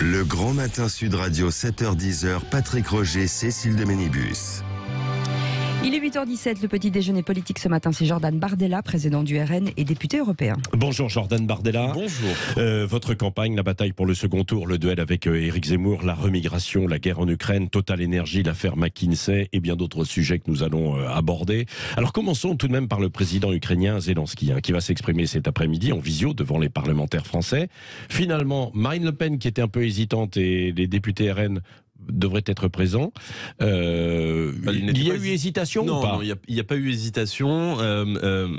Le Grand Matin Sud Radio, 7h-10h, Patrick Roger, Cécile de Ménibus. Il est 8h17, le petit déjeuner politique ce matin, c'est Jordan Bardella, président du RN et député européen. Bonjour Jordan Bardella. Bonjour. Votre campagne, la bataille pour le second tour, le duel avec Éric Zemmour, la remigration, la guerre en Ukraine, Total Energy, l'affaire McKinsey et bien d'autres sujets que nous allons aborder. Alors commençons tout de même par le président ukrainien Zelensky, qui va s'exprimer cet après-midi en visio devant les parlementaires français. Finalement, Marine Le Pen, qui était un peu hésitante, et les députés RN devrait être présent. Il y a eu hésitation ou pas? Non, il n'y a pas eu hésitation.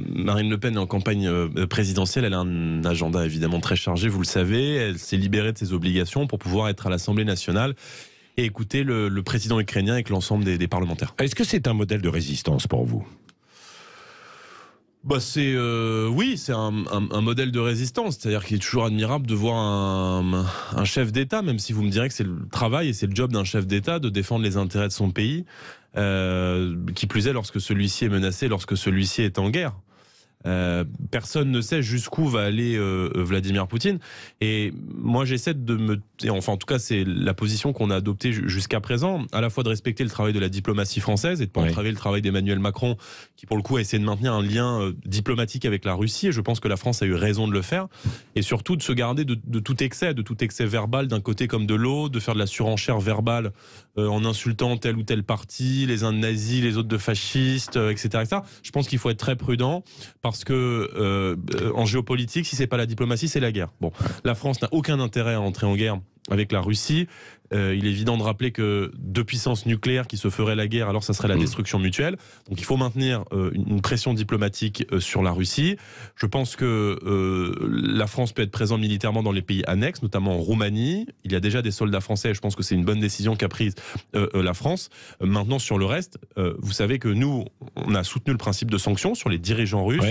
Marine Le Pen est en campagne présidentielle. Elle a un agenda évidemment très chargé, vous le savez. Elle s'est libérée de ses obligations pour pouvoir être à l'Assemblée nationale et écouter le président ukrainien avec l'ensemble des parlementaires. Est-ce que c'est un modèle de résistance pour vous? Oui, c'est un modèle de résistance. C'est-à-dire qu'il est toujours admirable de voir un chef d'État, même si vous me direz que c'est le travail et c'est le job d'un chef d'État de défendre les intérêts de son pays, qui plus est lorsque celui-ci est menacé, lorsque celui-ci est en guerre. Personne ne sait jusqu'où va aller Vladimir Poutine. Et moi, j'essaie enfin, en tout cas, c'est la position qu'on a adoptée jusqu'à présent, à la fois de respecter le travail de la diplomatie française et de pas entraver le travail d'Emmanuel Macron, qui pour le coup a essayé de maintenir un lien diplomatique avec la Russie. Et je pense que la France a eu raison de le faire. Et surtout de se garder de tout excès verbal d'un côté comme de l'autre, de faire de la surenchère verbale en insultant tel ou tel parti, les uns de nazis, les autres de fascistes, etc., etc. Je pense qu'il faut être très prudent. Parce que en géopolitique, si c'est pas la diplomatie, c'est la guerre. Bon, la France n'a aucun intérêt à entrer en guerre avec la Russie. Il est évident de rappeler que deux puissances nucléaires qui se feraient la guerre, alors ça serait la destruction mutuelle. Donc il faut maintenir une pression diplomatique sur la Russie. Je pense que la France peut être présente militairement dans les pays annexes, notamment en Roumanie. Il y a déjà des soldats français. Je pense que c'est une bonne décision qu'a prise la France. Maintenant, sur le reste, vous savez que nous, on a soutenu le principe de sanctions sur les dirigeants russes,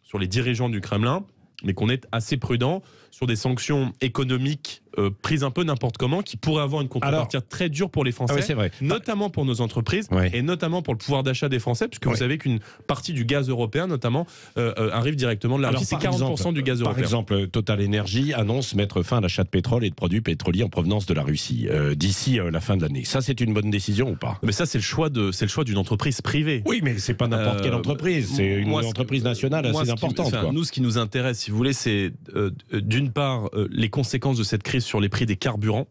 sur les dirigeants du Kremlin, mais qu'on est assez prudent sur des sanctions économiques prises un peu n'importe comment, qui pourraient avoir une contrepartie très dure pour les Français, c'est vrai. Notamment pour nos entreprises et notamment pour le pouvoir d'achat des Français, puisque vous savez qu'une partie du gaz européen, notamment, arrive directement de la Russie. C'est 40% du gaz européen. Par exemple, Total Energy annonce mettre fin à l'achat de pétrole et de produits pétroliers en provenance de la Russie d'ici la fin de l'année. Ça, c'est une bonne décision ou pas? Mais ça, c'est le choix d'une entreprise privée. Oui, mais c'est pas n'importe quelle entreprise. C'est une entreprise nationale assez importante. Nous, ce qui nous intéresse, si vous voulez, c'est d'une part les conséquences de cette crise sur les prix des carburants.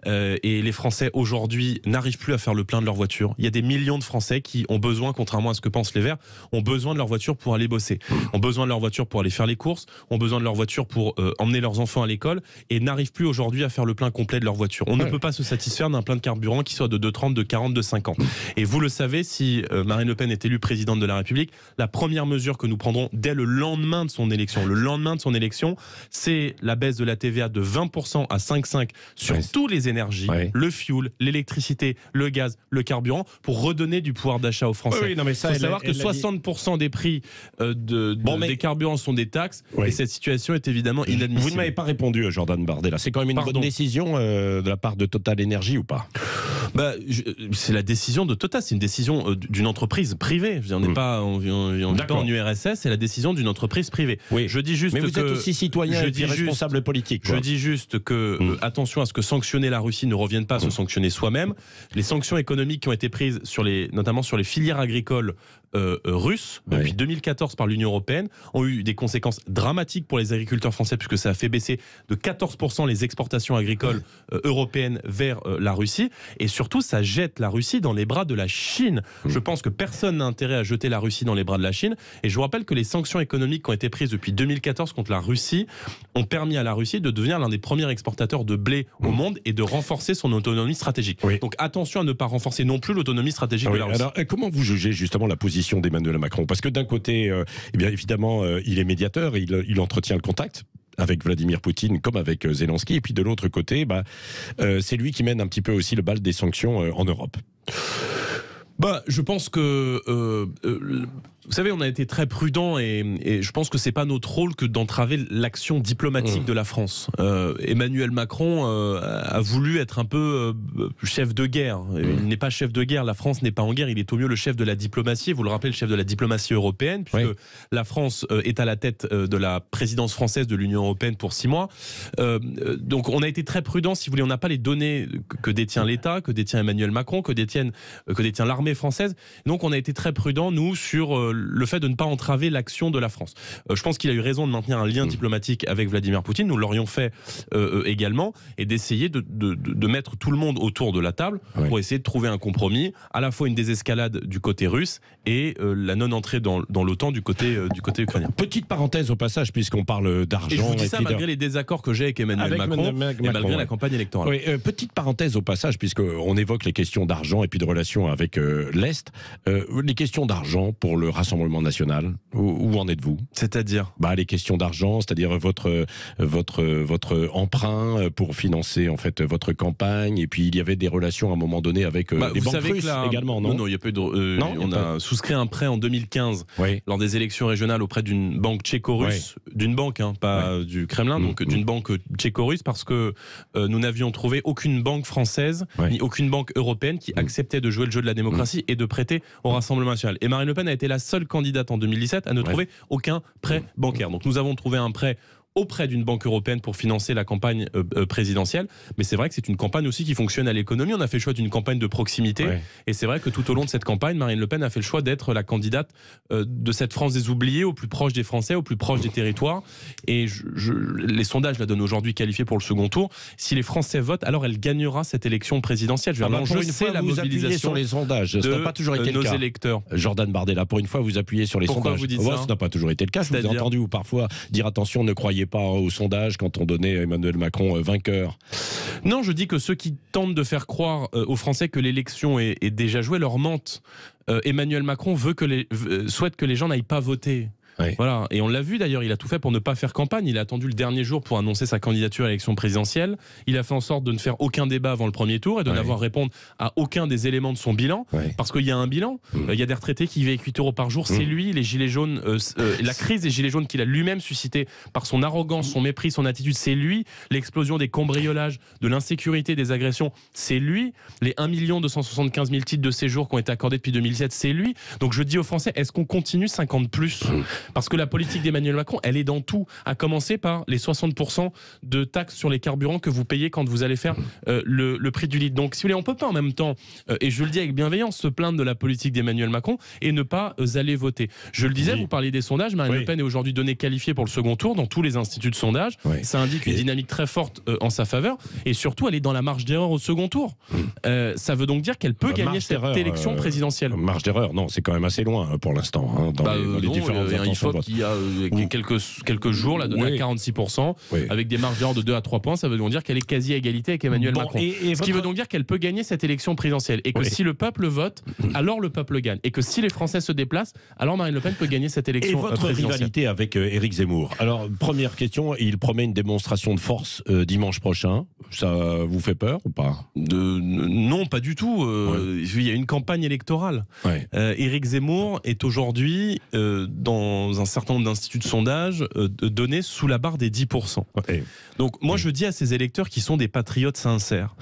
Et les Français aujourd'hui n'arrivent plus à faire le plein de leur voiture. Il y a des millions de Français qui ont besoin, contrairement à ce que pensent les Verts, ont besoin de leur voiture pour aller bosser, ont besoin de leur voiture pour aller faire les courses, ont besoin de leur voiture pour emmener leurs enfants à l'école et n'arrivent plus aujourd'hui à faire le plein complet de leur voiture. On ne peut pas se satisfaire d'un plein de carburant qui soit de 2,30, de 40, de 50. Et vous le savez, si Marine Le Pen est élue présidente de la République, la première mesure que nous prendrons dès le lendemain de son élection, c'est la baisse de la TVA de 20% à 5,5 sur tous les énergies, le fuel, l'électricité, le gaz, le carburant, pour redonner du pouvoir d'achat aux Français. Il faut savoir que 60% des prix des carburants sont des taxes, et cette situation est évidemment inadmissible. Vous ne m'avez pas répondu, Jordan Bardella. C'est quand même une bonne décision de la part de Total Energy ou pas? C'est la décision de Total, c'est une décision d'une entreprise privée. On n'est pas, on vit pas en URSS, c'est la décision d'une entreprise privée. Je dis juste mais vous êtes aussi citoyen et responsable politique. Je dis juste que attention à ce que sanctionner la Russie ne revienne pas à se sanctionner soi-même. Les sanctions économiques qui ont été prises notamment sur les filières agricoles russes depuis 2014 par l'Union européenne ont eu des conséquences dramatiques pour les agriculteurs français, puisque ça a fait baisser de 14% les exportations agricoles européennes vers la Russie, et surtout ça jette la Russie dans les bras de la Chine. Je pense que personne n'a intérêt à jeter la Russie dans les bras de la Chine, et je vous rappelle que les sanctions économiques qui ont été prises depuis 2014 contre la Russie ont permis à la Russie de devenir l'un des premiers exportateurs de blé au monde et de renforcer son autonomie stratégique. Donc attention à ne pas renforcer non plus l'autonomie stratégique de la Russie. Alors comment vous jugez justement la position d'Emmanuel Macron? Parce que d'un côté, bien évidemment, il est médiateur, il entretient le contact avec Vladimir Poutine comme avec Zelensky, et puis de l'autre côté, c'est lui qui mène un petit peu aussi le bal des sanctions en Europe. Je pense que Vous savez, on a été très prudent et je pense que c'est pas notre rôle que d'entraver l'action diplomatique de la France. Emmanuel Macron a voulu être un peu chef de guerre. Il n'est pas chef de guerre, la France n'est pas en guerre, il est au mieux le chef de la diplomatie. Vous le rappelez, le chef de la diplomatie européenne, puisque la France est à la tête de la présidence française de l'Union européenne pour 6 mois. Donc on a été très prudent, si vous voulez, on n'a pas les données que détient l'État, que détient Emmanuel Macron, que détient l'armée française. Donc on a été très prudent, nous, sur le fait de ne pas entraver l'action de la France. Je pense qu'il a eu raison de maintenir un lien diplomatique avec Vladimir Poutine, nous l'aurions fait également, et d'essayer de mettre tout le monde autour de la table pour essayer de trouver un compromis, à la fois une désescalade du côté russe et la non-entrée dans l'OTAN du côté ukrainien. Petite parenthèse au passage, puisqu'on parle d'argent. Et je vous dis ça malgré les désaccords que j'ai avec Emmanuel Macron et malgré la campagne électorale. Oui, petite parenthèse au passage, puisqu'on évoque les questions d'argent et puis de relations avec l'Est. Les questions d'argent pour le Rassemblement national, où en êtes-vous ? C'est-à-dire ? Les questions d'argent, c'est-à-dire votre emprunt pour financer en fait votre campagne, et puis il y avait des relations à un moment donné avec les banques russes également, non ? Non, il y a pas eu de. On a souscrit un prêt en 2015 lors des élections régionales auprès d'une banque tchéco-russe, d'une banque, pas du Kremlin, donc d'une banque tchéco-russe, parce que nous n'avions trouvé aucune banque française ni aucune banque européenne qui acceptait de jouer le jeu de la démocratie et de prêter au Rassemblement national. Et Marine Le Pen a été la seule candidate en 2017 à ne trouver aucun prêt bancaire. Donc nous avons trouvé un prêt auprès d'une banque européenne pour financer la campagne présidentielle. Mais c'est vrai que c'est une campagne aussi qui fonctionne à l'économie. On a fait le choix d'une campagne de proximité. Et c'est vrai que tout au long de cette campagne, Marine Le Pen a fait le choix d'être la candidate de cette France des oubliés, au plus proche des Français, au plus proche des territoires. Et les sondages la donnent aujourd'hui qualifiée pour le second tour. Si les Français votent, alors elle gagnera cette élection présidentielle. L'enjeu, c'est la mobilisation sur les sondages. Ça n'a pas toujours été nos le cas. Électeurs. Jordan Bardella, pour une fois, vous appuyez sur les Pourquoi sondages. Vous dites ça ça n'a pas toujours été le cas. Je vous ai entendu ou parfois dire attention, ne croyez pas aux sondages quand on donnait Emmanuel Macron vainqueur. Non, je dis que ceux qui tentent de faire croire aux Français que l'élection est déjà jouée leur mentent. Emmanuel Macron souhaite que les gens n'aillent pas voter. Voilà. Et on l'a vu d'ailleurs, il a tout fait pour ne pas faire campagne. Il a attendu le dernier jour pour annoncer sa candidature à l'élection présidentielle. Il a fait en sorte de ne faire aucun débat avant le premier tour et de n'avoir à répondre à aucun des éléments de son bilan. Parce qu'il y a un bilan. Il y a des retraités qui vivent avec 8 € par jour. C'est lui, les gilets jaunes, la crise des gilets jaunes qu'il a lui-même suscité par son arrogance, son mépris, son attitude. C'est lui, l'explosion des cambriolages, de l'insécurité, des agressions. C'est lui, les 1 275 000 titres de séjour qui ont été accordés depuis 2007. C'est lui. Donc je dis aux Français, est-ce qu'on continue 50 plus ? Parce que la politique d'Emmanuel Macron, elle est dans tout, à commencer par les 60% de taxes sur les carburants que vous payez quand vous allez faire le prix du litre. Donc si vous voulez, on ne peut pas en même temps, et je le dis avec bienveillance, se plaindre de la politique d'Emmanuel Macron et ne pas aller voter. Je le disais, vous parliez des sondages, Marine Le Pen est aujourd'hui donnée qualifiée pour le second tour dans tous les instituts de sondage. Ça indique une dynamique très forte en sa faveur, et surtout elle est dans la marge d'erreur au second tour. Ça veut donc dire qu'elle peut gagner cette élection présidentielle. Marge d'erreur, non, c'est quand même assez loin pour l'instant, dans les différentes intentions. Il y a quelques jours, l'a donné à 46%, avec des marges d'erreur de 2 à 3 points. Ça veut donc dire qu'elle est quasi à égalité avec Emmanuel Macron. Ce qui veut donc dire qu'elle peut gagner cette élection présidentielle. Et que si le peuple vote, alors le peuple gagne. Et que si les Français se déplacent, alors Marine Le Pen peut gagner cette élection présidentielle. Et votre rivalité avec Éric Zemmour. Alors, première question, il promet une démonstration de force dimanche prochain. Ça vous fait peur ou pas ? Non, pas du tout. Il y a une campagne électorale. Éric Zemmour est aujourd'hui dans un certain nombre d'instituts de sondage donné sous la barre des 10%. Donc moi je dis à ces électeurs qui sont des patriotes sincères,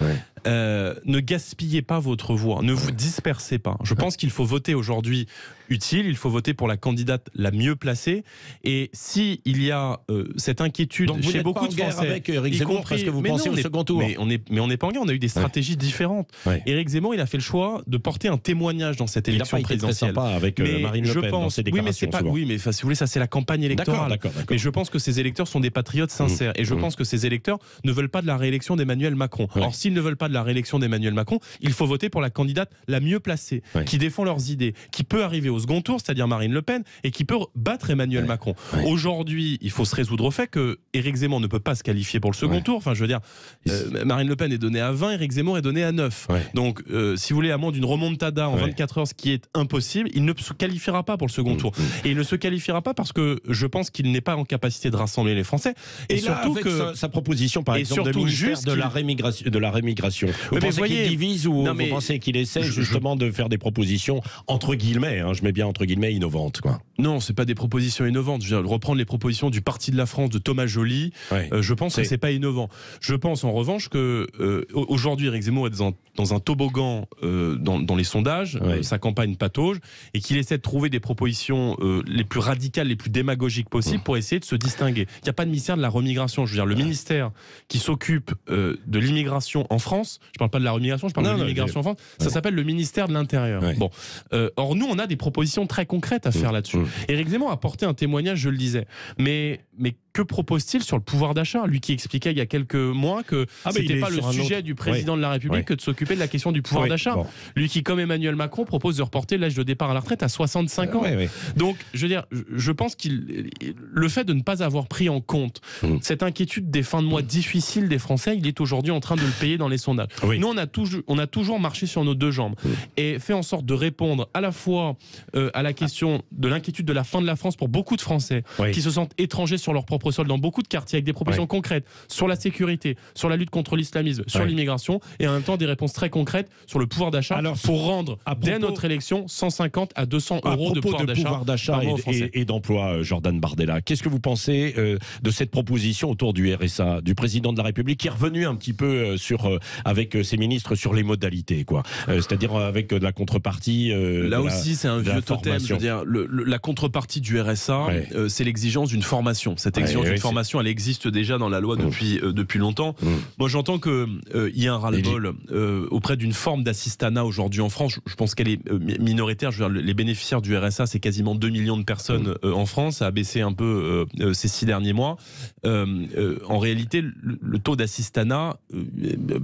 ne gaspillez pas votre voix, ne vous dispersez pas. Je pense qu'il faut voter aujourd'hui utile, il faut voter pour la candidate la mieux placée, et si il y a cette inquiétude donc chez beaucoup de Français avec Éric Zemmour parce que vous pensez au second tour. Mais on n'est pas en guerre, on a eu des stratégies différentes. Éric Zemmour, il a fait le choix de porter un témoignage dans cette élection présidentielle. Il n'a pas été très sympa avec Marine Le Pen dans ses déclarations. Mais si vous voulez, ça c'est la campagne électorale. D'accord. Mais je pense que ces électeurs sont des patriotes sincères, et je pense que ces électeurs ne veulent pas de la réélection d'Emmanuel Macron. Or, s'ils ne veulent pas de la réélection d'Emmanuel Macron, il faut voter pour la candidate la mieux placée, qui défend leurs idées, qui peut arriver au second tour, c'est-à-dire Marine Le Pen, et qui peut battre Emmanuel Macron. Aujourd'hui, il faut se résoudre au fait que Éric Zemmour ne peut pas se qualifier pour le second tour. Enfin, je veux dire, Marine Le Pen est donnée à 20, Éric Zemmour est donné à 9. Donc, si vous voulez, à moins d'une remontada en 24 heures, ce qui est impossible, il ne se qualifiera pas pour le second tour. Et il ne se qualifiera pas parce que je pense qu'il n'est pas en capacité de rassembler les Français. Et surtout là, avec sa proposition, par exemple, de ministère de la rémigration propositions. Vous mais pensez voyez, qu'il divise ou non, vous mais pensez qu'il essaie justement de faire des propositions entre guillemets, je mets bien entre guillemets, innovantes, quoi? Non, c'est pas des propositions innovantes. Je veux dire, reprendre les propositions du Parti de la France de Thomas Joly, je pense que c'est pas innovant. Je pense en revanche que aujourd'hui, Éric Zemmour est dans un toboggan dans les sondages, sa campagne patauge, et qu'il essaie de trouver des propositions les plus radicales, les plus démagogiques possibles pour essayer de se distinguer. Il n'y a pas de ministère de la remigration. Je veux dire, le ministère qui s'occupe de l'immigration en France, je parle pas de la remigration, je parle de l'immigration en France, ça s'appelle le ministère de l'Intérieur. Bon, or nous, on a des propositions très concrètes à faire là-dessus. Éric Zemmour a porté un témoignage, je le disais, mais que propose-t-il sur le pouvoir d'achat? Lui qui expliquait il y a quelques mois que c'était pas le sujet du président de la République que de s'occuper de la question du pouvoir d'achat. Bon. Lui qui, comme Emmanuel Macron, propose de reporter l'âge de départ à la retraite à 65 ans. Donc, je veux dire, je pense le fait de ne pas avoir pris en compte cette inquiétude des fins de mois difficiles des Français, il est aujourd'hui en train de le payer dans les sondages. Nous, on a toujours marché sur nos deux jambes et fait en sorte de répondre à la fois à la question de l'inquiétude de la fin de la France pour beaucoup de Français qui se sentent étrangers sur leur propre sol dans beaucoup de quartiers avec des propositions concrètes sur la sécurité, sur la lutte contre l'islamisme, sur l'immigration et en même temps des réponses très concrètes sur le pouvoir d'achat pour rendre dès notre élection 150 à 200 euros de pouvoir d'achat et d'emploi. Jordan Bardella, qu'est-ce que vous pensez de cette proposition autour du RSA du président de la République qui est revenu un petit peu avec ses ministres sur les modalités, quoi, c'est-à-dire avec de la contrepartie là aussi c'est un vieux totem. Je veux dire, la contrepartie du RSA c'est l'exigence d'une formation. Cette exigence d'une formation, elle existe déjà dans la loi depuis longtemps. Moi, j'entends qu'il y a un ras-le-bol auprès d'une forme d'assistanat aujourd'hui en France. Je pense qu'elle est minoritaire. Je veux dire, les bénéficiaires du RSA, c'est quasiment 2 millions de personnes en France. Ça a baissé un peu ces 6 derniers mois. En réalité, le taux d'assistanat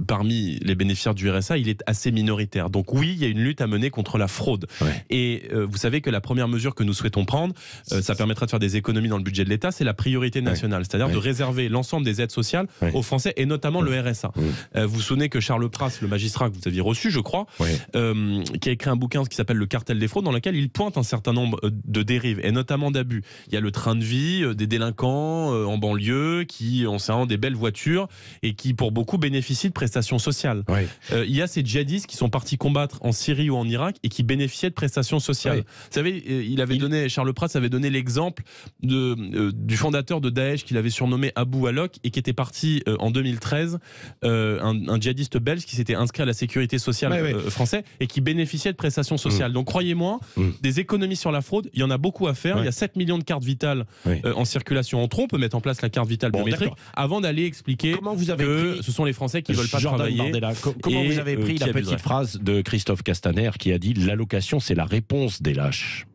parmi les bénéficiaires du RSA, il est assez minoritaire. Donc oui, il y a une lutte à mener contre la fraude. Et vous savez que la première mesure que nous souhaitons prendre, ça permettra de faire des économies dans le budget de l'État, c'est la priorité nationale, c'est-à-dire de réserver l'ensemble des aides sociales aux Français et notamment le RSA. Vous vous souvenez que Charles Pras, le magistrat que vous aviez reçu, je crois, qui a écrit un bouquin qui s'appelle Le cartel des fraudes, dans lequel il pointe un certain nombre de dérives et notamment d'abus. Il y a le train de vie des délinquants en banlieue qui ont des belles voitures et qui pour beaucoup bénéficient de prestations sociales. Il y a ces djihadistes qui sont partis combattre en Syrie ou en Irak et qui bénéficiaient de prestations sociales. Vous savez, Charles Pras avait donné l'exemple du fondateur de Daesh qu'il avait surnommé Abou Alok et qui était parti en 2013, un djihadiste belge qui s'était inscrit à la sécurité sociale française et qui bénéficiait de prestations sociales. Donc croyez-moi, des économies sur la fraude, il y en a beaucoup à faire. Il y a 7 millions de cartes vitales en circulation en trop. On peut mettre en place la carte vitale biométrique avant d'aller expliquer que ce sont les Français qui ne veulent pas travailler. Bardella, comment vous avez pris la petite phrase de Christophe Castaner qui a dit « l'allocation, c'est la réponse des lâches ».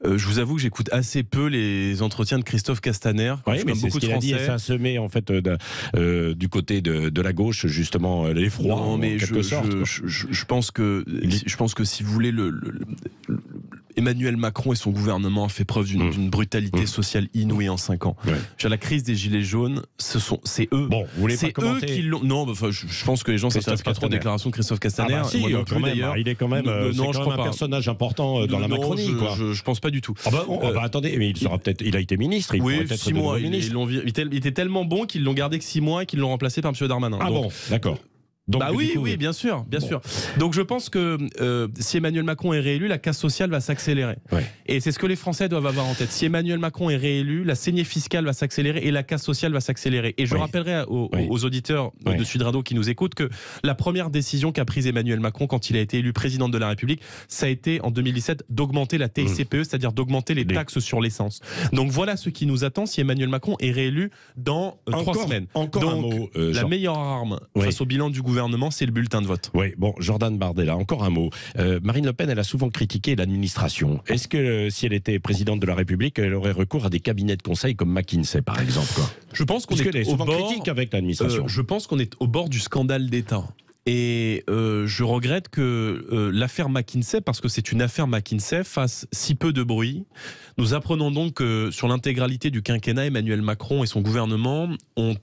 Je vous avoue que j'écoute assez peu les entretiens de Christophe Castaner. Oui, mais c'est ce qu'il a dit, et ça a semé en fait du côté de la gauche justement l'effroi. Non, mais je pense que si vous voulez Emmanuel Macron et son gouvernement ont fait preuve d'une brutalité sociale inouïe en 5 ans. La crise des Gilets jaunes, c'est eux. Bon, vous voulez pas commenter ? C'est eux qui l'ont. Non, je pense que les gens ne s'intéressent pas trop aux déclarations de Christophe Castaner. Moi non plus, d'ailleurs. Il est quand même, un personnage important dans la Macronie. Je pense pas du tout. Attendez, mais il a été ministre. Il pourrait être 6 mois. Il était tellement bon qu'ils l'ont gardé que 6 mois et qu'ils l'ont remplacé par M. Darmanin. Bon, d'accord. Donc, oui, bien sûr. Donc je pense que si Emmanuel Macron est réélu, la casse sociale va s'accélérer. Et c'est ce que les Français doivent avoir en tête. Si Emmanuel Macron est réélu, la saignée fiscale va s'accélérer et la casse sociale va s'accélérer. Et je rappellerai aux auditeurs de Sud Radio qui nous écoutent que la première décision qu'a prise Emmanuel Macron quand il a été élu président de la République, ça a été en 2017 d'augmenter la TICPE, c'est-à-dire d'augmenter les taxes sur l'essence. Donc voilà ce qui nous attend si Emmanuel Macron est réélu dans 3 semaines. Donc un mot, la meilleure arme face au bilan du gouvernement, c'est le bulletin de vote. Oui, bon, Jordan Bardella, encore un mot. Marine Le Pen, elle a souvent critiqué l'administration. Est-ce que si elle était présidente de la République, elle aurait recours à des cabinets de conseil comme McKinsey, par exemple, quoi ? Je pense qu'on est au bord, critique avec l'administration. Je pense qu'on est au bord du scandale d'État. Et je regrette que l'affaire McKinsey, parce que c'est une affaire McKinsey, fasse si peu de bruit. Nous apprenons donc que sur l'intégralité du quinquennat, Emmanuel Macron et son gouvernement ont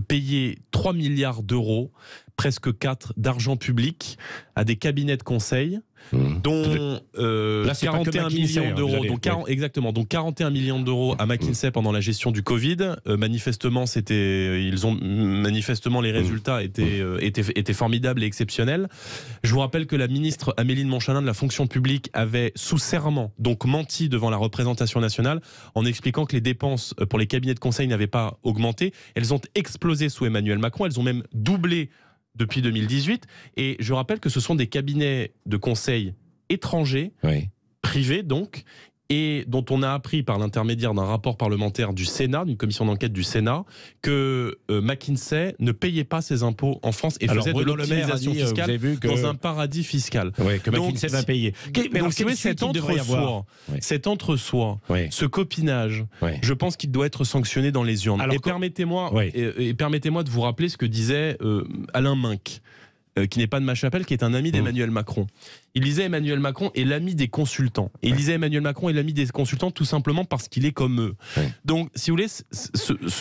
payé 3 milliards d'euros, presque 4 d'argent public à des cabinets de conseil, dont Là, 41 millions d'euros. Exactement, donc 41 millions d'euros à McKinsey pendant la gestion du Covid. Manifestement, les résultats étaient formidables et exceptionnels. Je vous rappelle que la ministre Amélie de Montchalin de la fonction publique avait sous serment donc menti devant la représentation nationale en expliquant que les dépenses pour les cabinets de conseil n'avaient pas augmenté. Elles ont explosé sous Emmanuel Macron. Elles ont même doublé depuis 2018. Et je rappelle que ce sont des cabinets de conseil étrangers, privés donc, et dont on a appris par l'intermédiaire d'un rapport parlementaire du Sénat, d'une commission d'enquête du Sénat, que McKinsey ne payait pas ses impôts en France et faisait de l'optimisation fiscale dans un paradis fiscal. Oui, que McKinsey va payer. Mais donc, cet entre-soi, ce copinage, je pense qu'il doit être sanctionné dans les urnes. Et permettez-moi de vous rappeler ce que disait Alain Minck, qui n'est pas de ma chapelle, qui est un ami d'Emmanuel Macron. Il disait Emmanuel Macron est l'ami des consultants. Et il disait Emmanuel Macron est l'ami des consultants tout simplement parce qu'il est comme eux. Donc, si vous voulez,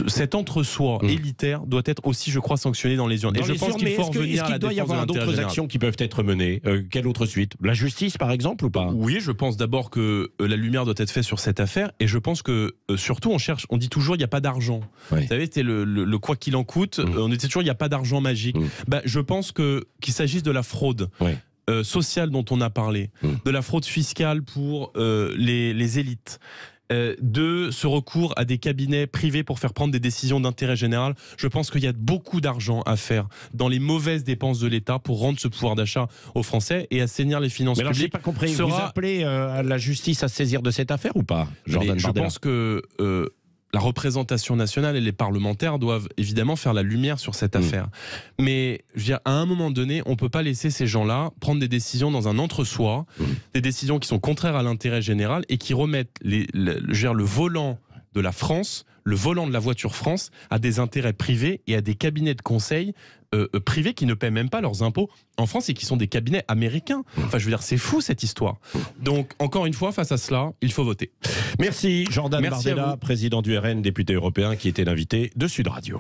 cet entre-soi élitaire doit être aussi, je crois, sanctionné dans les urnes. Et je pense qu'il faut revenir à la défense de l'intérêt général. Est-ce qu'il doit y avoir d'autres actions qui peuvent être menées? Quelle autre suite? La justice, par exemple, ou pas? Oui, je pense d'abord que la lumière doit être faite sur cette affaire. Et je pense que, surtout, on dit toujours il n'y a pas d'argent. Vous savez, c'était le quoi qu'il en coûte. On disait toujours il n'y a pas d'argent magique. Je pense qu'il s'agisse de la fraude sociale dont on a parlé, de la fraude fiscale pour les élites, de ce recours à des cabinets privés pour faire prendre des décisions d'intérêt général. Je pense qu'il y a beaucoup d'argent à faire dans les mauvaises dépenses de l'État pour rendre ce pouvoir d'achat aux Français et assainir les finances publiques. Mais alors, j'ai pas compris. Vous appelez la justice à se saisir de cette affaire ou pas, Jordan Bardella? Je pense que la représentation nationale et les parlementaires doivent évidemment faire la lumière sur cette affaire. Mais je veux dire, à un moment donné, on ne peut pas laisser ces gens-là prendre des décisions dans un entre-soi, des décisions qui sont contraires à l'intérêt général et qui remettent le volant de la France, le volant de la voiture France, à des intérêts privés et à des cabinets de conseil privés qui ne paient même pas leurs impôts en France et qui sont des cabinets américains. Enfin, je veux dire, c'est fou cette histoire. Donc, encore une fois, face à cela, il faut voter. Merci Jordan Bardella, président du RN, député européen, qui était l'invité de Sud Radio.